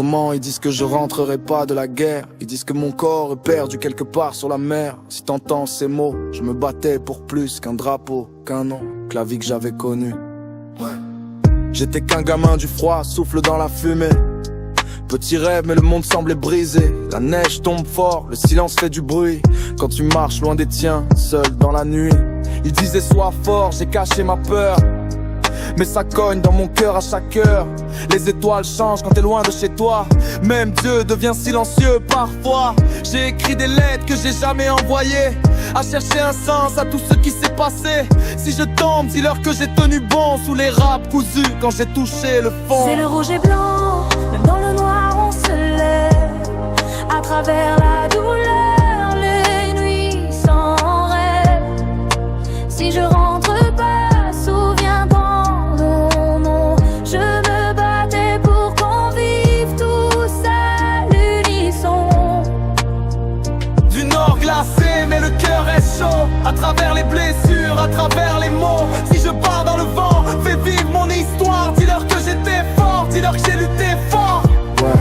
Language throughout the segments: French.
Maman, ils disent que je rentrerai pas de la guerre. Ils disent que mon corps est perdu quelque part sur la mer. Si t'entends ces mots, je me battais pour plus qu'un drapeau, qu'un nom, que la vie que j'avais connue. J'étais qu'un gamin du froid, souffle dans la fumée. Petit rêve mais le monde semblait brisé. La neige tombe fort, le silence fait du bruit. Quand tu marches loin des tiens, seul dans la nuit. Ils disaient sois fort, j'ai caché ma peur. Mais ça cogne dans mon cœur à chaque heure. Les étoiles changent quand t'es loin de chez toi. Même Dieu devient silencieux parfois. J'ai écrit des lettres que j'ai jamais envoyées, à chercher un sens à tout ce qui s'est passé. Si je tombe, dis-leur que j'ai tenu bon sous les râpes cousus quand j'ai touché le fond. C'est le rouge et blanc, même dans le noir on se lève. À travers la douleur, les nuits sans rêve. Si je rentre pas, souviens-t'en mon nom. Je me battais pour qu'on vive tous à l'unisson. Du nord glacé, mais le cœur est chaud. À travers les blessures, à travers les mots. Si je pars dans le vent, fais vivre mon histoire. Dis-leur que j'étais fort, dis-leur que j'ai lutté fort. Ouais,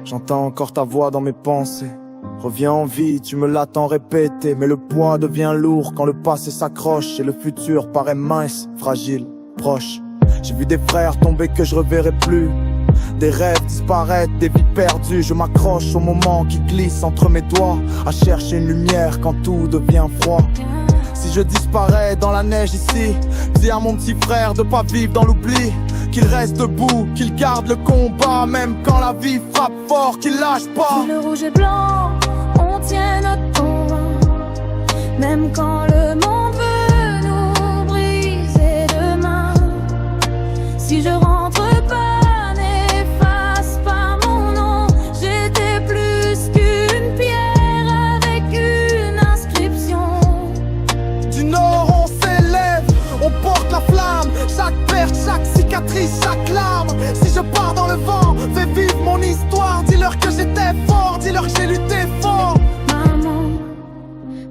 j'entends encore ta voix dans mes pensées. Reviens en vie, tu me l'attends répéter. Mais le poids devient lourd quand le passé s'accroche. Et le futur paraît mince, fragile, proche. J'ai vu des frères tomber que je reverrai plus. Des rêves disparaître, des vies perdues. Je m'accroche au moment qui glisse entre mes doigts, à chercher une lumière quand tout devient froid. Si je disparais dans la neige ici, dis à mon petit frère de pas vivre dans l'oubli. Qu'il reste debout, qu'il garde le combat. Même quand la vie frappe fort, qu'il lâche pas. Le rouge et blanc, on tient notre temps. Même quand le monde veut nous briser demain. Si je rentre pas, n'efface pas mon nom. J'étais plus qu'une pierre avec une inscription. Du nord on s'élève, on porte la flamme. Chaque perte, chaque cicatrice, chaque larme. Si je pars dans le vent, fais vivre mon histoire. Dis-leur que j'étais fort, dis-leur que j'ai lutté fort. Maman,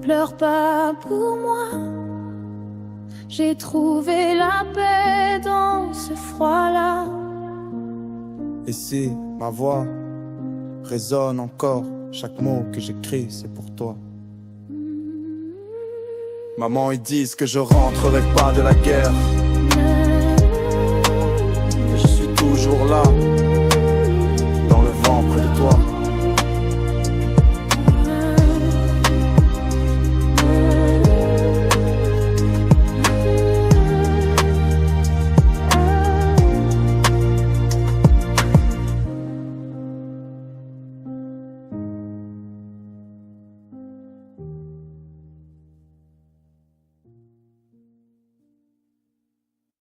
pleure pas pour moi. J'ai trouvé la paix dans ce froid-là. Et si ma voix résonne encore, chaque mot que j'écris c'est pour toi. Maman, ils disent que je rentrerai pas de la guerre. Je suis toujours là.